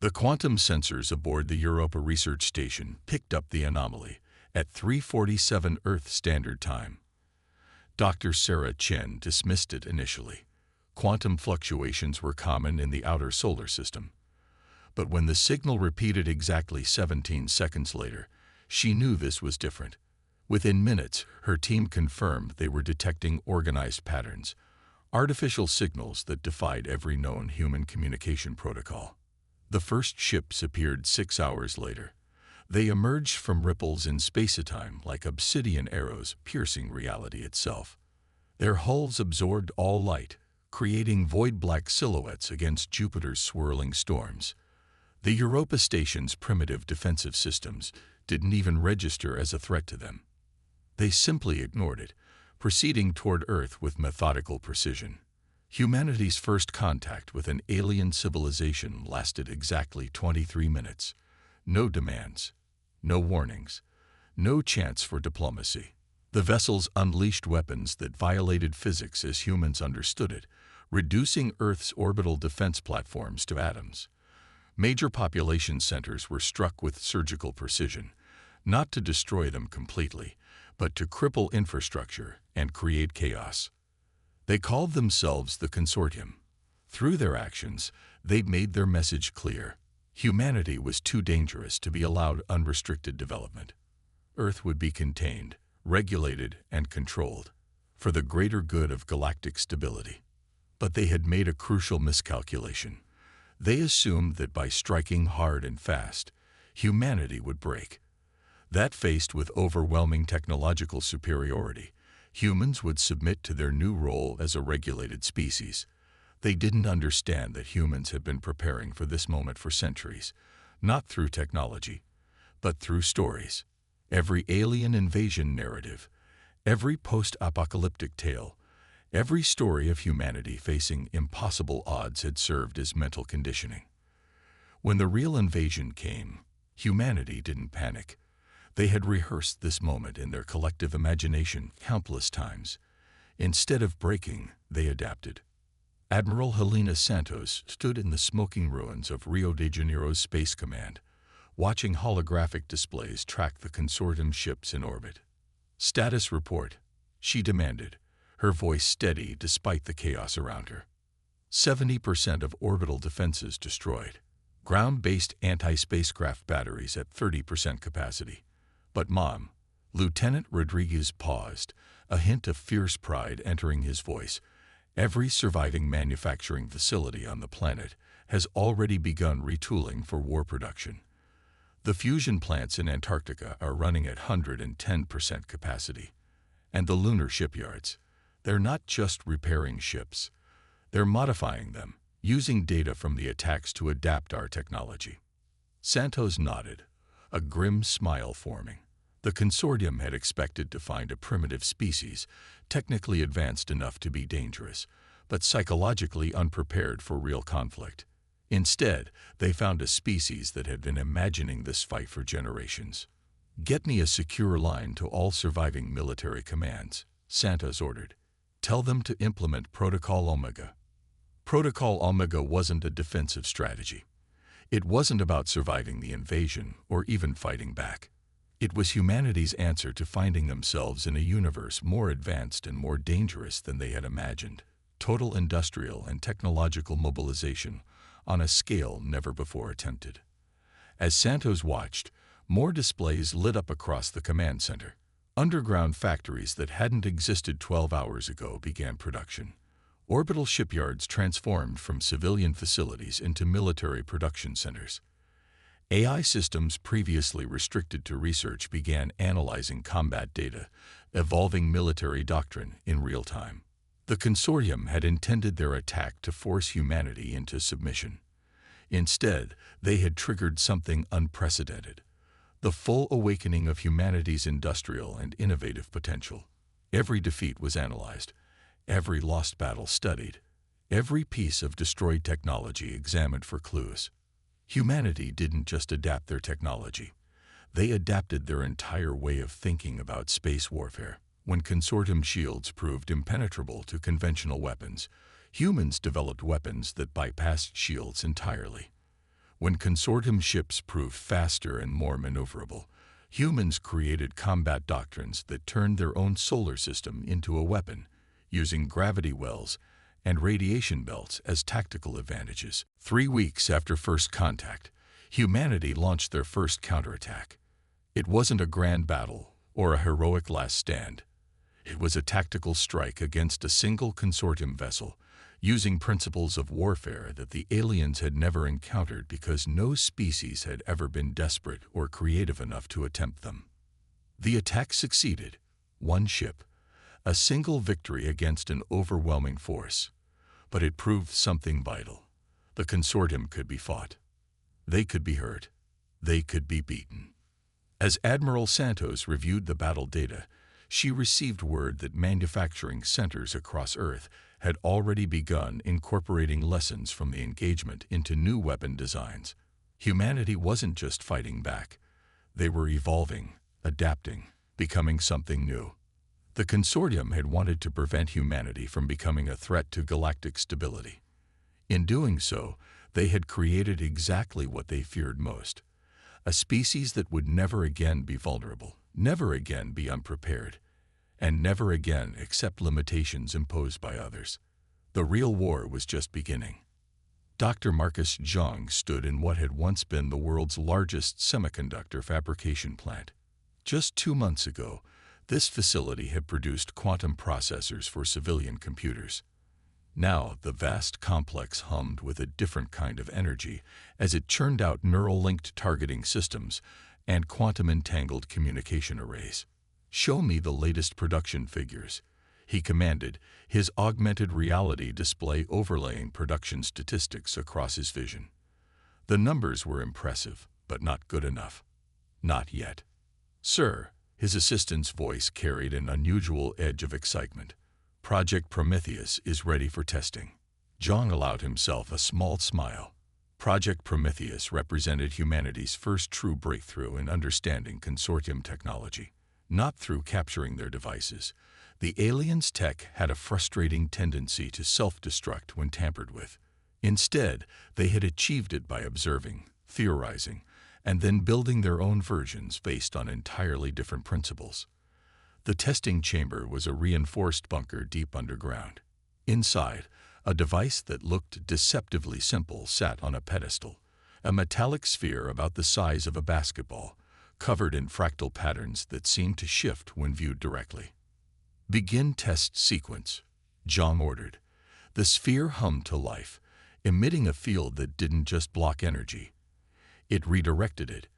The quantum sensors aboard the Europa Research Station picked up the anomaly at 3:47 Earth Standard Time. Dr. Sarah Chen dismissed it initially. Quantum fluctuations were common in the outer solar system. But when the signal repeated exactly 17 seconds later, she knew this was different. Within minutes, her team confirmed they were detecting organized patterns, artificial signals that defied every known human communication protocol. The first ships appeared 6 hours later. They emerged from ripples in space-time like obsidian arrows piercing reality itself. Their hulls absorbed all light, creating void-black silhouettes against Jupiter's swirling storms. The Europa Station's primitive defensive systems didn't even register as a threat to them. They simply ignored it, proceeding toward Earth with methodical precision. Humanity's first contact with an alien civilization lasted exactly 23 minutes. No demands, no warnings, no chance for diplomacy. The vessels unleashed weapons that violated physics as humans understood it, reducing Earth's orbital defense platforms to atoms. Major population centers were struck with surgical precision, not to destroy them completely, but to cripple infrastructure and create chaos. They called themselves the Consortium. Through their actions, they made their message clear. Humanity was too dangerous to be allowed unrestricted development. Earth would be contained, regulated, and controlled for the greater good of galactic stability. But they had made a crucial miscalculation. They assumed that by striking hard and fast, humanity would break. That faced with overwhelming technological superiority, humans would submit to their new role as a regulated species. They didn't understand that humans had been preparing for this moment for centuries, not through technology, but through stories. Every alien invasion narrative, every post-apocalyptic tale, every story of humanity facing impossible odds had served as mental conditioning. When the real invasion came, humanity didn't panic. They had rehearsed this moment in their collective imagination countless times. Instead of breaking, they adapted. Admiral Helena Santos stood in the smoking ruins of Rio de Janeiro's Space Command, watching holographic displays track the consortium ships in orbit. "Status report," she demanded, her voice steady despite the chaos around her. 70% of orbital defenses destroyed. Ground-based anti-spacecraft batteries at 30% capacity. "But Mom," Lieutenant Rodriguez paused, a hint of fierce pride entering his voice. "Every surviving manufacturing facility on the planet has already begun retooling for war production. The fusion plants in Antarctica are running at 110% capacity. And the lunar shipyards, they're not just repairing ships. They're modifying them, using data from the attacks to adapt our technology." Santos nodded, a grim smile forming. The consortium had expected to find a primitive species, technically advanced enough to be dangerous, but psychologically unprepared for real conflict. Instead, they found a species that had been imagining this fight for generations. "Get me a secure line to all surviving military commands," Santos ordered. "Tell them to implement Protocol Omega." Protocol Omega wasn't a defensive strategy. It wasn't about surviving the invasion or even fighting back. It was humanity's answer to finding themselves in a universe more advanced and more dangerous than they had imagined. Total industrial and technological mobilization on a scale never before attempted. As Santos watched, more displays lit up across the command center. Underground factories that hadn't existed 12 hours ago began production. Orbital shipyards transformed from civilian facilities into military production centers. AI systems previously restricted to research began analyzing combat data, evolving military doctrine in real time. The consortium had intended their attack to force humanity into submission. Instead, they had triggered something unprecedented: the full awakening of humanity's industrial and innovative potential. Every defeat was analyzed, every lost battle studied, every piece of destroyed technology examined for clues. Humanity didn't just adapt their technology. They adapted their entire way of thinking about space warfare. When consortium shields proved impenetrable to conventional weapons, humans developed weapons that bypassed shields entirely. When consortium ships proved faster and more maneuverable, humans created combat doctrines that turned their own solar system into a weapon, using gravity wells and radiation belts as tactical advantages. 3 weeks after first contact, humanity launched their first counterattack. It wasn't a grand battle or a heroic last stand. It was a tactical strike against a single consortium vessel, using principles of warfare that the aliens had never encountered because no species had ever been desperate or creative enough to attempt them. The attack succeeded. One ship, a single victory against an overwhelming force. But it proved something vital. The consortium could be fought. They could be hurt. They could be beaten. As Admiral Santos reviewed the battle data, she received word that manufacturing centers across Earth had already begun incorporating lessons from the engagement into new weapon designs. Humanity wasn't just fighting back. They were evolving, adapting, becoming something new. The consortium had wanted to prevent humanity from becoming a threat to galactic stability. In doing so, they had created exactly what they feared most: a species that would never again be vulnerable, never again be unprepared, and never again accept limitations imposed by others. The real war was just beginning. Dr. Marcus Zhang stood in what had once been the world's largest semiconductor fabrication plant. Just 2 months ago, this facility had produced quantum processors for civilian computers. Now, the vast complex hummed with a different kind of energy as it churned out neural-linked targeting systems and quantum-entangled communication arrays. "Show me the latest production figures," he commanded, his augmented reality display overlaying production statistics across his vision. The numbers were impressive, but not good enough. Not yet. "Sir," his assistant's voice carried an unusual edge of excitement. "Project Prometheus is ready for testing." Zhang allowed himself a small smile. Project Prometheus represented humanity's first true breakthrough in understanding consortium technology. Not through capturing their devices. The aliens' tech had a frustrating tendency to self-destruct when tampered with. Instead, they had achieved it by observing, theorizing, and then building their own versions based on entirely different principles. The testing chamber was a reinforced bunker deep underground. Inside, a device that looked deceptively simple sat on a pedestal, a metallic sphere about the size of a basketball, covered in fractal patterns that seemed to shift when viewed directly. "Begin test sequence," Zhang ordered. The sphere hummed to life, emitting a field that didn't just block energy. It redirected it,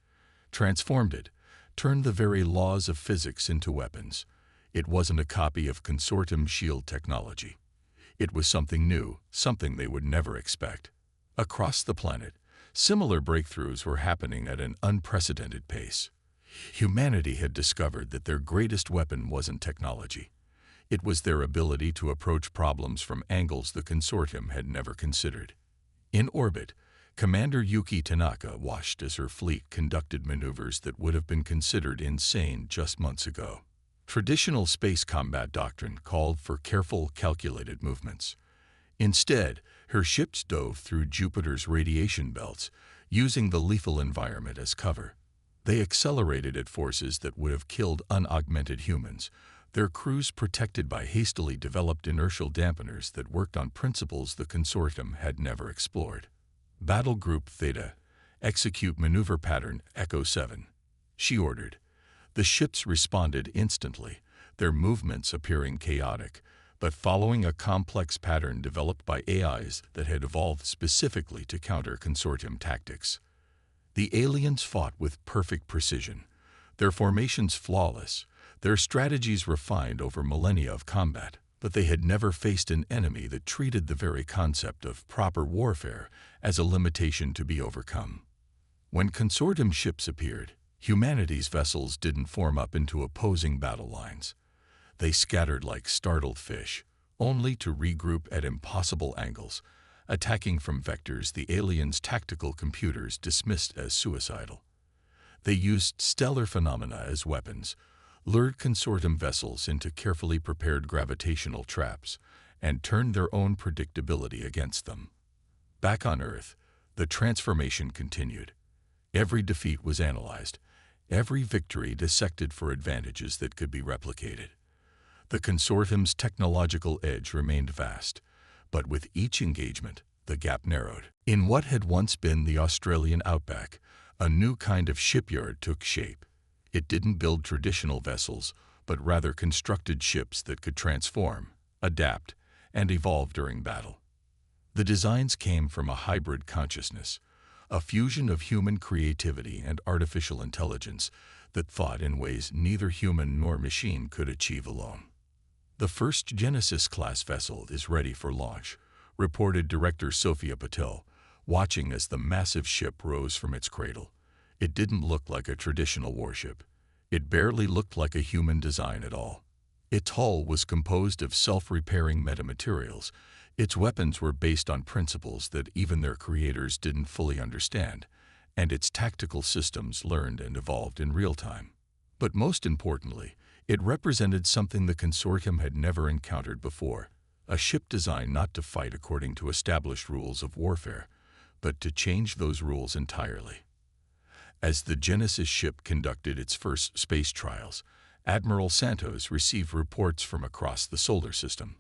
transformed it, turned the very laws of physics into weapons. It wasn't a copy of consortium shield technology. It was something new, something they would never expect. Across the planet, similar breakthroughs were happening at an unprecedented pace. Humanity had discovered that their greatest weapon wasn't technology. It was their ability to approach problems from angles the consortium had never considered. In orbit, Commander Yuki Tanaka watched as her fleet conducted maneuvers that would have been considered insane just months ago. Traditional space combat doctrine called for careful, calculated movements. Instead, her ships dove through Jupiter's radiation belts, using the lethal environment as cover. They accelerated at forces that would have killed unaugmented humans, their crews protected by hastily developed inertial dampeners that worked on principles the consortium had never explored. "Battle Group Theta, execute maneuver pattern Echo 7, she ordered. The ships responded instantly, their movements appearing chaotic, but following a complex pattern developed by AIs that had evolved specifically to counter consortium tactics. The aliens fought with perfect precision, their formations flawless, their strategies refined over millennia of combat, but they had never faced an enemy that treated the very concept of proper warfare as a limitation to be overcome. When consortium ships appeared, humanity's vessels didn't form up into opposing battle lines. They scattered like startled fish, only to regroup at impossible angles, attacking from vectors the aliens' tactical computers dismissed as suicidal. They used stellar phenomena as weapons, lured consortium vessels into carefully prepared gravitational traps, and turned their own predictability against them. Back on Earth, The transformation continued. Every defeat was analyzed, every victory dissected for advantages that could be replicated. The consortium's technological edge remained vast, but with each engagement, the gap narrowed. In what had once been the Australian outback, a new kind of shipyard took shape. It didn't build traditional vessels, but rather constructed ships that could transform, adapt, and evolve during battle. The designs came from a hybrid consciousness, a fusion of human creativity and artificial intelligence that thought in ways neither human nor machine could achieve alone. The first Genesis-class vessel is ready for launch, reported Director Sophia Patel, watching as the massive ship rose from its cradle. It didn't look like a traditional warship. It barely looked like a human design at all. Its hull was composed of self-repairing metamaterials. Its weapons were based on principles that even their creators didn't fully understand, and its tactical systems learned and evolved in real time. But most importantly, it represented something the consortium had never encountered before, a ship designed not to fight according to established rules of warfare, but to change those rules entirely. As the Genesis ship conducted its first space trials, Admiral Santos received reports from across the solar system.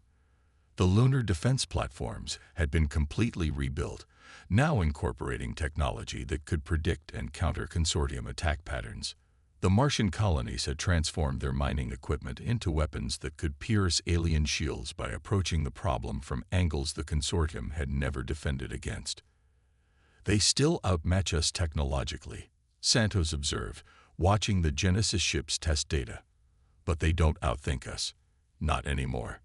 The lunar defense platforms had been completely rebuilt, now incorporating technology that could predict and counter consortium attack patterns. The Martian colonies had transformed their mining equipment into weapons that could pierce alien shields by approaching the problem from angles the consortium had never defended against. They still outmatch us technologically, Santos observed, watching the Genesis ship's test data. But they don't outthink us. Not anymore.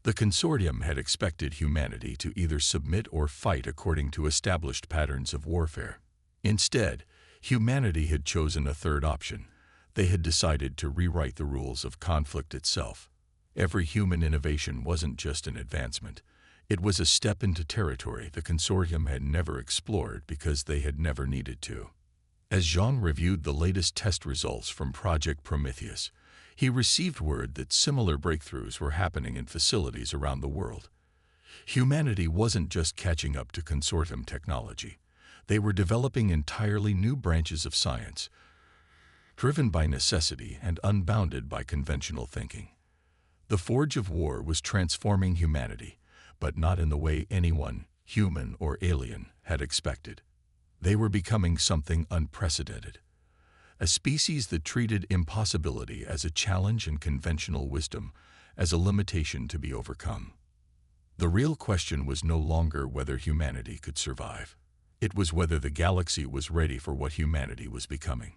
The consortium had expected humanity to either submit or fight according to established patterns of warfare. Instead, humanity had chosen a third option. They had decided to rewrite the rules of conflict itself. Every human innovation wasn't just an advancement. It was a step into territory the consortium had never explored because they had never needed to. As Jean reviewed the latest test results from Project Prometheus, he received word that similar breakthroughs were happening in facilities around the world. Humanity wasn't just catching up to consortium technology. They were developing entirely new branches of science, driven by necessity and unbounded by conventional thinking. The forge of war was transforming humanity, but not in the way anyone, human or alien, had expected. They were becoming something unprecedented. A species that treated impossibility as a challenge and conventional wisdom as a limitation to be overcome. The real question was no longer whether humanity could survive. It was whether the galaxy was ready for what humanity was becoming.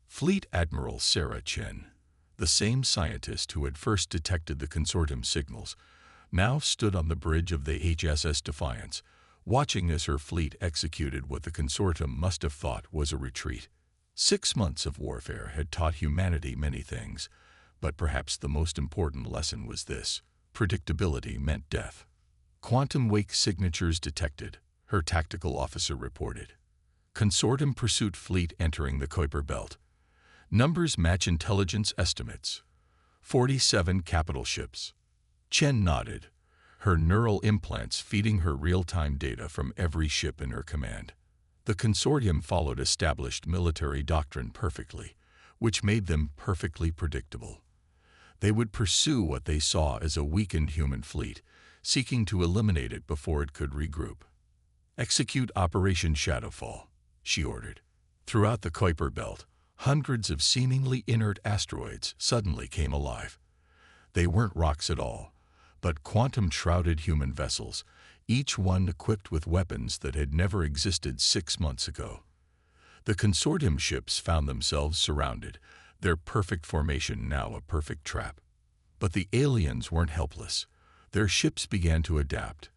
Fleet Admiral Sarah Chen, the same scientist who had first detected the consortium signals, now stood on the bridge of the HSS Defiance, watching as her fleet executed what the consortium must have thought was a retreat. 6 months of warfare had taught humanity many things, but perhaps the most important lesson was this: predictability meant death. Quantum wake signatures detected, her tactical officer reported. Consortium pursuit fleet entering the Kuiper Belt. Numbers match intelligence estimates. 47 capital ships. Chen nodded, her neural implants feeding her real-time data from every ship in her command. The consortium followed established military doctrine perfectly, which made them perfectly predictable. They would pursue what they saw as a weakened human fleet, seeking to eliminate it before it could regroup. Execute Operation Shadowfall, she ordered. Throughout the Kuiper Belt, hundreds of seemingly inert asteroids suddenly came alive. They weren't rocks at all, but quantum-shrouded human vessels, each one equipped with weapons that had never existed 6 months ago. The consortium ships found themselves surrounded, their perfect formation now a perfect trap. But the aliens weren't helpless. Their ships began to adapt,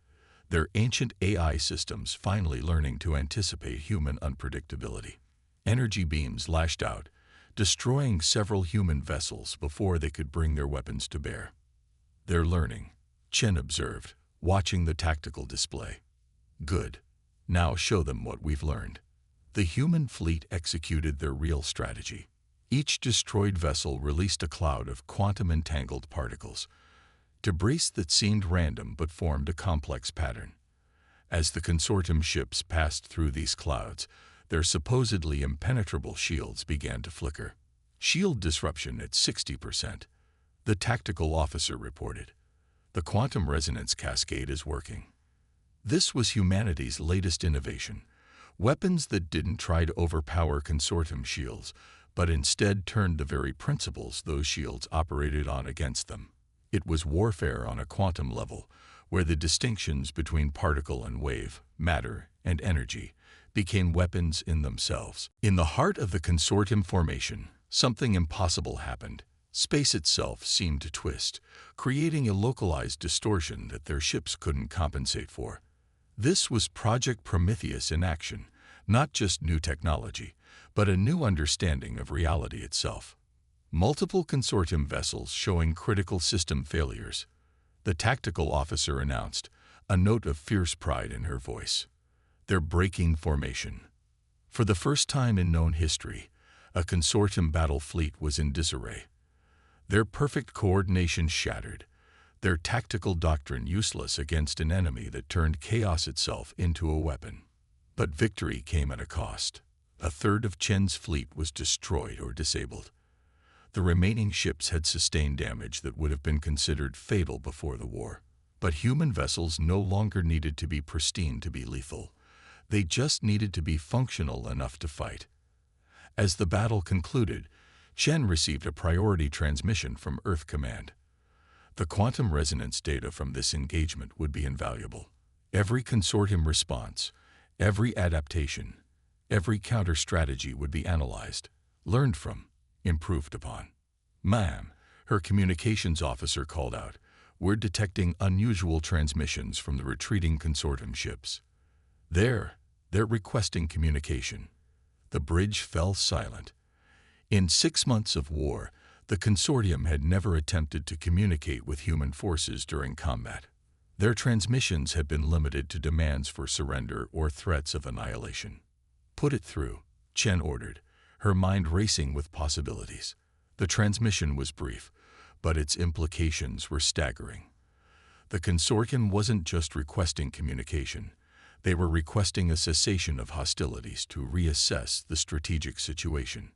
their ancient AI systems finally learning to anticipate human unpredictability. Energy beams lashed out, destroying several human vessels before they could bring their weapons to bear. They're learning, Chen observed, watching the tactical display. Good. Now show them what we've learned. The human fleet executed their real strategy. Each destroyed vessel released a cloud of quantum-entangled particles, debris that seemed random but formed a complex pattern. As the consortium ships passed through these clouds, their supposedly impenetrable shields began to flicker. Shield disruption at 60%, the tactical officer reported. The quantum resonance cascade is working. This was humanity's latest innovation. Weapons that didn't try to overpower consortium shields, but instead turned the very principles those shields operated on against them. It was warfare on a quantum level, where the distinctions between particle and wave, matter and energy, became weapons in themselves. In the heart of the consortium formation, something impossible happened. Space itself seemed to twist, creating a localized distortion that their ships couldn't compensate for. This was Project Prometheus in action, not just new technology, but a new understanding of reality itself. Multiple consortium vessels showing critical system failures. The tactical officer announced, a note of fierce pride in her voice. They're breaking formation. For the first time in known history, a consortium battle fleet was in disarray. Their perfect coordination shattered, their tactical doctrine useless against an enemy that turned chaos itself into a weapon. But victory came at a cost. A third of Chen's fleet was destroyed or disabled. The remaining ships had sustained damage that would have been considered fatal before the war. But human vessels no longer needed to be pristine to be lethal. They just needed to be functional enough to fight. As the battle concluded, Chen received a priority transmission from Earth Command. The quantum resonance data from this engagement would be invaluable. Every consortium response, every adaptation, every counter-strategy would be analyzed, learned from, improved upon. "Ma'am," her communications officer called out, "we're detecting unusual transmissions from the retreating consortium ships. They're requesting communication." The bridge fell silent. In 6 months of war, the consortium had never attempted to communicate with human forces during combat. Their transmissions had been limited to demands for surrender or threats of annihilation. "Put it through," Chen ordered, her mind racing with possibilities. The transmission was brief, but its implications were staggering. The consortium wasn't just requesting communication. They were requesting a cessation of hostilities to reassess the strategic situation.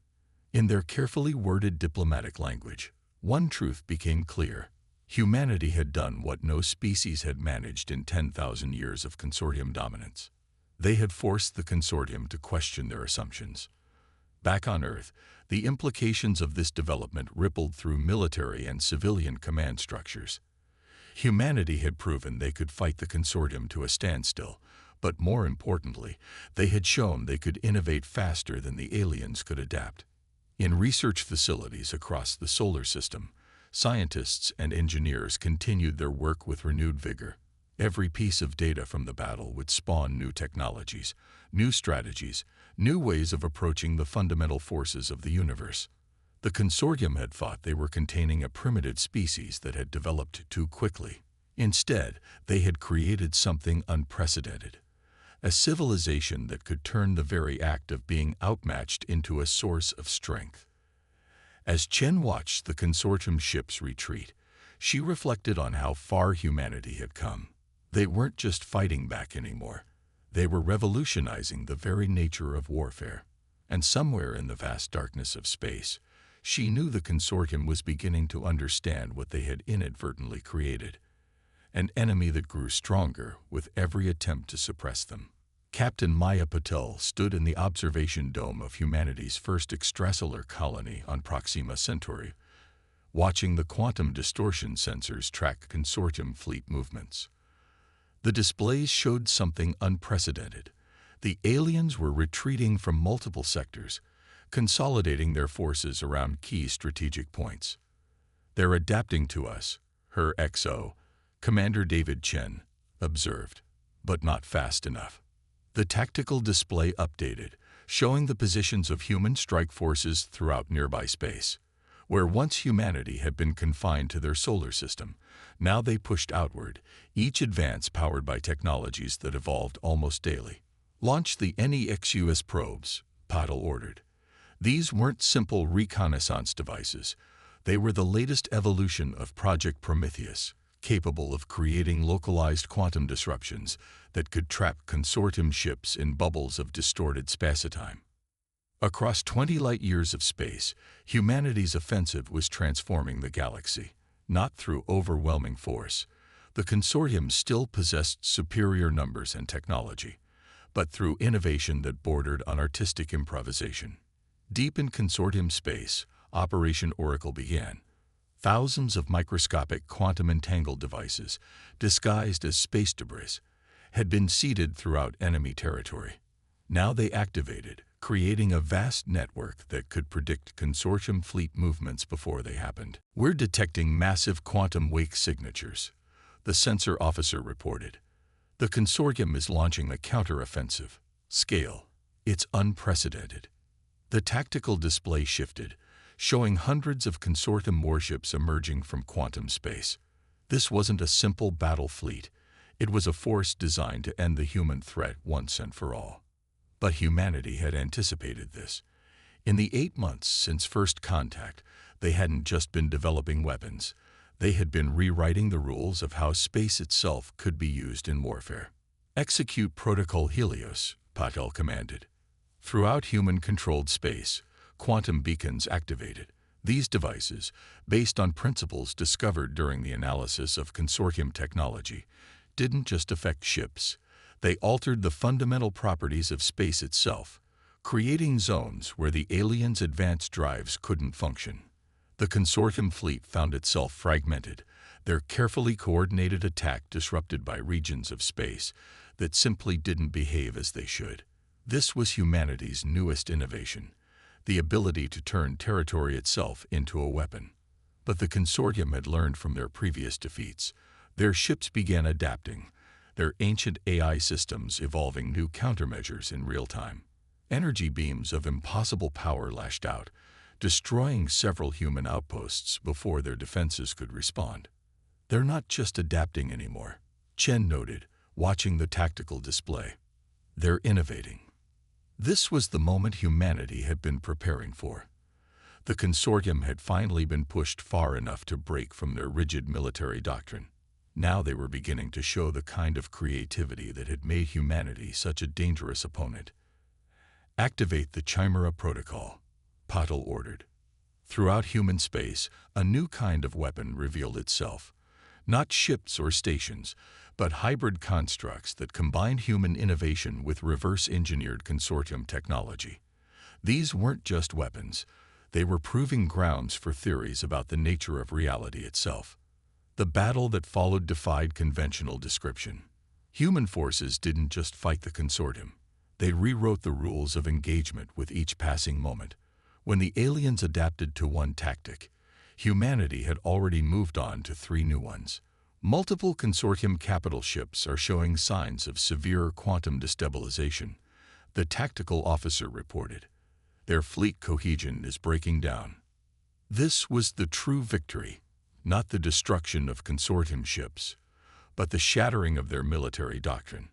In their carefully worded diplomatic language, one truth became clear. Humanity had done what no species had managed in 10,000 years of consortium dominance. They had forced the consortium to question their assumptions. Back on Earth, the implications of this development rippled through military and civilian command structures. Humanity had proven they could fight the consortium to a standstill, but more importantly, they had shown they could innovate faster than the aliens could adapt. In research facilities across the solar system, scientists and engineers continued their work with renewed vigor. Every piece of data from the battle would spawn new technologies, new strategies, new ways of approaching the fundamental forces of the universe. The consortium had thought they were containing a primitive species that had developed too quickly. Instead, they had created something unprecedented. A civilization that could turn the very act of being outmatched into a source of strength. As Chen watched the consortium ships retreat, she reflected on how far humanity had come. They weren't just fighting back anymore. They were revolutionizing the very nature of warfare. And somewhere in the vast darkness of space, she knew the consortium was beginning to understand what they had inadvertently created. An enemy that grew stronger with every attempt to suppress them. Captain Maya Patel stood in the observation dome of humanity's first extrasolar colony on Proxima Centauri, watching the quantum distortion sensors track consortium fleet movements. The displays showed something unprecedented. The aliens were retreating from multiple sectors, consolidating their forces around key strategic points. "They're adapting to us," her XO, Commander David Chen, observed, "but not fast enough." The tactical display updated, showing the positions of human strike forces throughout nearby space. Where once humanity had been confined to their solar system, now they pushed outward, each advance powered by technologies that evolved almost daily. "Launch the NEXUS probes," Patel ordered. These weren't simple reconnaissance devices. They were the latest evolution of Project Prometheus, capable of creating localized quantum disruptions that could trap consortium ships in bubbles of distorted spacetime. Across 20 light-years of space, humanity's offensive was transforming the galaxy, not through overwhelming force. The consortium still possessed superior numbers and technology, but through innovation that bordered on artistic improvisation. Deep in consortium space, Operation Oracle began. Thousands of microscopic quantum-entangled devices, disguised as space debris, had been seeded throughout enemy territory. Now they activated, creating a vast network that could predict consortium fleet movements before they happened. "We're detecting massive quantum wake signatures," the sensor officer reported. "The consortium is launching a counteroffensive. Scale, it's unprecedented." The tactical display shifted, showing hundreds of consortium warships emerging from quantum space. This wasn't a simple battle fleet. It was a force designed to end the human threat once and for all. But humanity had anticipated this. In the 8 months since first contact, they hadn't just been developing weapons. They had been rewriting the rules of how space itself could be used in warfare. "Execute Protocol Helios," Patel commanded. Throughout human-controlled space, quantum beacons activated. These devices, based on principles discovered during the analysis of consortium technology, didn't just affect ships. They altered the fundamental properties of space itself, creating zones where the aliens' advanced drives couldn't function. The consortium fleet found itself fragmented, their carefully coordinated attack disrupted by regions of space that simply didn't behave as they should. This was humanity's newest innovation, the ability to turn territory itself into a weapon. But the consortium had learned from their previous defeats. Their ships began adapting, their ancient AI systems evolving new countermeasures in real time. Energy beams of impossible power lashed out, destroying several human outposts before their defenses could respond. "They're not just adapting anymore," Chen noted, watching the tactical display. "They're innovating." This was the moment humanity had been preparing for. The consortium had finally been pushed far enough to break from their rigid military doctrine. Now they were beginning to show the kind of creativity that had made humanity such a dangerous opponent. "Activate the Chimera Protocol," Patel ordered. Throughout human space, a new kind of weapon revealed itself. Not ships or stations, but hybrid constructs that combined human innovation with reverse-engineered consortium technology. These weren't just weapons. They were proving grounds for theories about the nature of reality itself. The battle that followed defied conventional description. Human forces didn't just fight the consortium. They rewrote the rules of engagement with each passing moment. When the aliens adapted to one tactic, humanity had already moved on to 3 new ones. Multiple consortium capital ships are showing signs of severe quantum destabilization, the tactical officer reported. Their fleet cohesion is breaking down. This was the true victory, not the destruction of consortium ships, but the shattering of their military doctrine.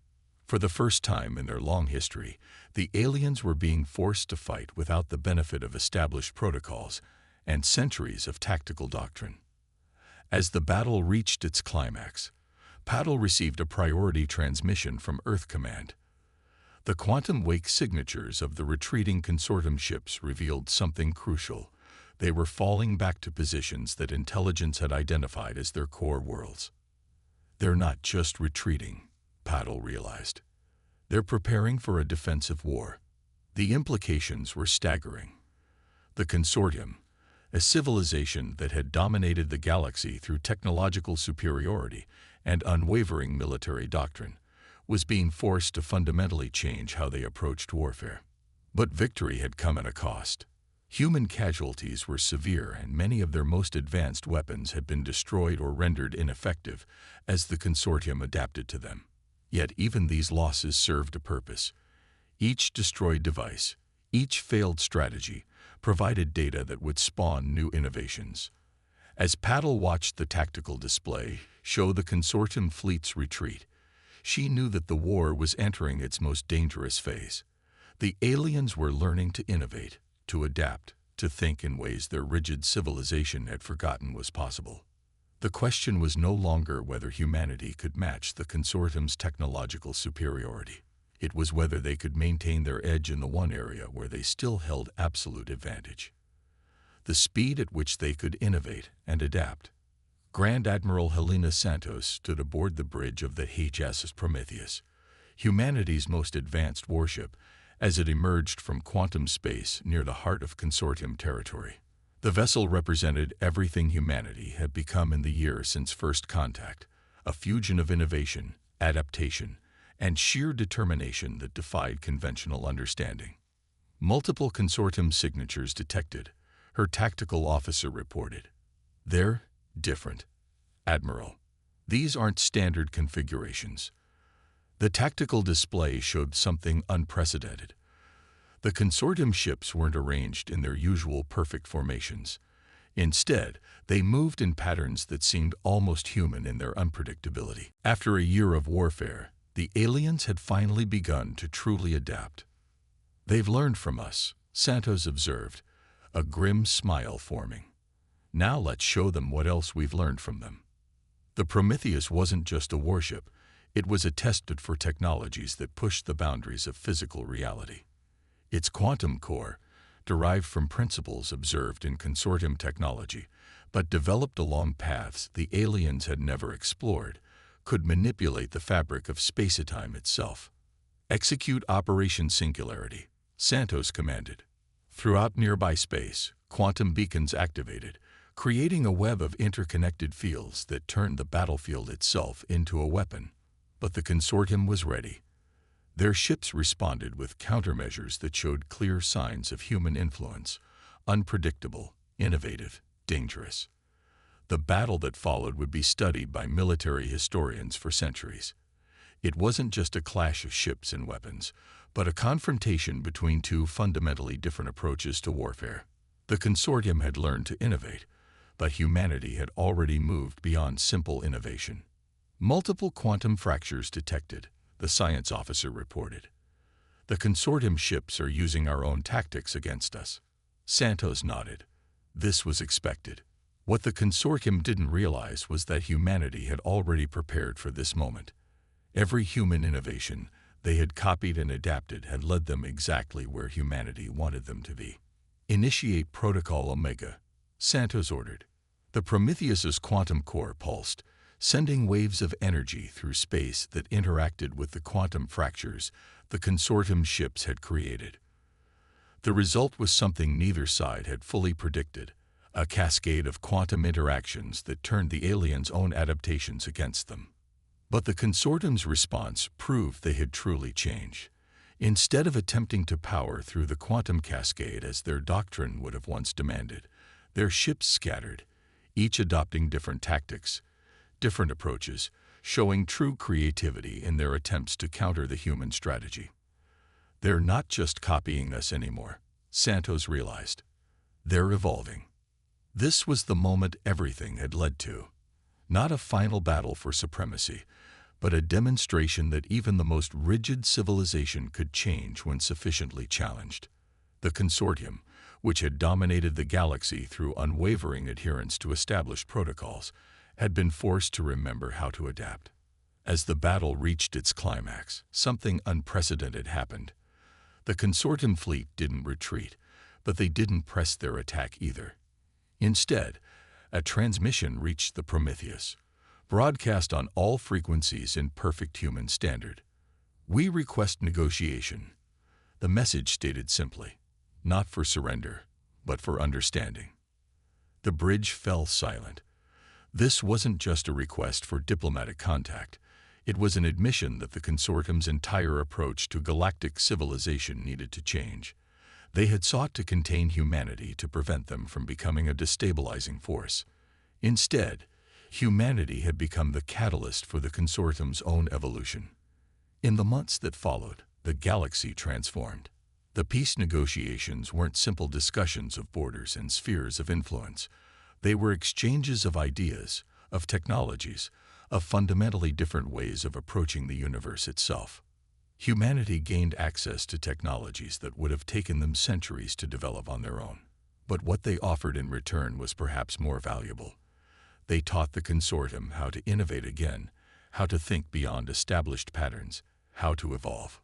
For the first time in their long history, the aliens were being forced to fight without the benefit of established protocols and centuries of tactical doctrine. As the battle reached its climax, Patel received a priority transmission from Earth Command. The quantum wake signatures of the retreating consortium ships revealed something crucial. They were falling back to positions that intelligence had identified as their core worlds. "They're not just retreating," Patel realized. "They're preparing for a defensive war." The implications were staggering. The consortium, a civilization that had dominated the galaxy through technological superiority and unwavering military doctrine, was being forced to fundamentally change how they approached warfare. But victory had come at a cost. Human casualties were severe, and many of their most advanced weapons had been destroyed or rendered ineffective as the consortium adapted to them. Yet even these losses served a purpose. Each destroyed device, each failed strategy, provided data that would spawn new innovations. As Patel watched the tactical display show the consortium fleet's retreat, she knew that the war was entering its most dangerous phase. The aliens were learning to innovate, to adapt, to think in ways their rigid civilization had forgotten was possible. The question was no longer whether humanity could match the consortium's technological superiority. It was whether they could maintain their edge in the one area where they still held absolute advantage: the speed at which they could innovate and adapt. Grand Admiral Helena Santos stood aboard the bridge of the HSS Prometheus, humanity's most advanced warship, as it emerged from quantum space near the heart of consortium territory. The vessel represented everything humanity had become in the year since first contact, a fusion of innovation, adaptation, and sheer determination that defied conventional understanding. Multiple consortium signatures detected, her tactical officer reported. They're different, Admiral. These aren't standard configurations. The tactical display showed something unprecedented. The consortium ships weren't arranged in their usual perfect formations. Instead, they moved in patterns that seemed almost human in their unpredictability. After a year of warfare, the aliens had finally begun to truly adapt. "They've learned from us," Santos observed, a grim smile forming. "Now let's show them what else we've learned from them." The Prometheus wasn't just a warship. It was a test bed for technologies that pushed the boundaries of physical reality. Its quantum core, derived from principles observed in consortium technology, but developed along paths the aliens had never explored, could manipulate the fabric of space-time itself. "Execute Operation Singularity," Santos commanded. Throughout nearby space, quantum beacons activated, creating a web of interconnected fields that turned the battlefield itself into a weapon. But the consortium was ready. Their ships responded with countermeasures that showed clear signs of human influence: unpredictable, innovative, dangerous. The battle that followed would be studied by military historians for centuries. It wasn't just a clash of ships and weapons, but a confrontation between two fundamentally different approaches to warfare. The consortium had learned to innovate, but humanity had already moved beyond simple innovation. "Multiple quantum fractures detected," the science officer reported. "The consortium ships are using our own tactics against us." Santos nodded. This was expected. What the consortium didn't realize was that humanity had already prepared for this moment. Every human innovation they had copied and adapted had led them exactly where humanity wanted them to be. "Initiate Protocol Omega," Santos ordered. The Prometheus's quantum core pulsed, sending waves of energy through space that interacted with the quantum fractures the consortium ships had created. The result was something neither side had fully predicted: a cascade of quantum interactions that turned the aliens' own adaptations against them. But the consortium's response proved they had truly changed. Instead of attempting to power through the quantum cascade as their doctrine would have once demanded, their ships scattered, each adopting different tactics, different approaches, showing true creativity in their attempts to counter the human strategy. "They're not just copying us anymore," Santos realized. "They're evolving." This was the moment everything had led to. Not a final battle for supremacy, but a demonstration that even the most rigid civilization could change when sufficiently challenged. The consortium, which had dominated the galaxy through unwavering adherence to established protocols, had been forced to remember how to adapt. As the battle reached its climax, something unprecedented happened. The consortium fleet didn't retreat, but they didn't press their attack either. Instead, a transmission reached the Prometheus, broadcast on all frequencies in perfect human standard. "We request negotiation." The message stated simply, not for surrender, but for understanding. The bridge fell silent. This wasn't just a request for diplomatic contact. It was an admission that the consortium's entire approach to galactic civilization needed to change. They had sought to contain humanity to prevent them from becoming a destabilizing force. Instead, humanity had become the catalyst for the consortium's own evolution. In the months that followed, the galaxy transformed. The peace negotiations weren't simple discussions of borders and spheres of influence. They were exchanges of ideas, of technologies, of fundamentally different ways of approaching the universe itself. Humanity gained access to technologies that would have taken them centuries to develop on their own. But what they offered in return was perhaps more valuable. They taught the consortium how to innovate again, how to think beyond established patterns, how to evolve.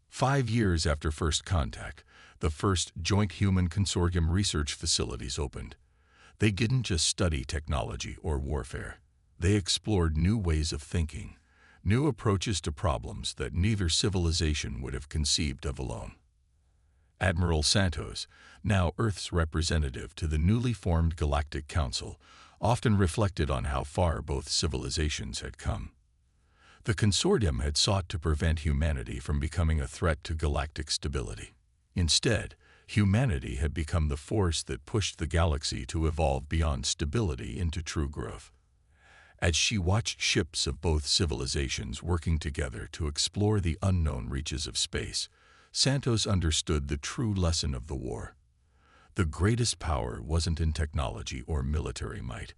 5 years after first contact, the first joint human consortium research facilities opened. They didn't just study technology or warfare. They explored new ways of thinking, new approaches to problems that neither civilization would have conceived of alone. Admiral Santos, now Earth's representative to the newly formed Galactic Council, often reflected on how far both civilizations had come. The consortium had sought to prevent humanity from becoming a threat to galactic stability. Instead, humanity had become the force that pushed the galaxy to evolve beyond stability into true growth. As she watched ships of both civilizations working together to explore the unknown reaches of space, Santos understood the true lesson of the war. The greatest power wasn't in technology or military might,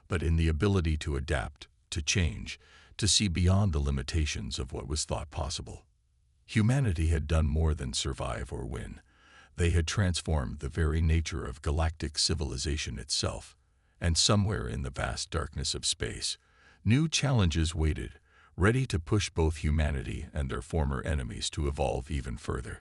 but in the ability to adapt, to change, to see beyond the limitations of what was thought possible. Humanity had done more than survive or win. They had transformed the very nature of galactic civilization itself, and somewhere in the vast darkness of space, new challenges waited, ready to push both humanity and their former enemies to evolve even further.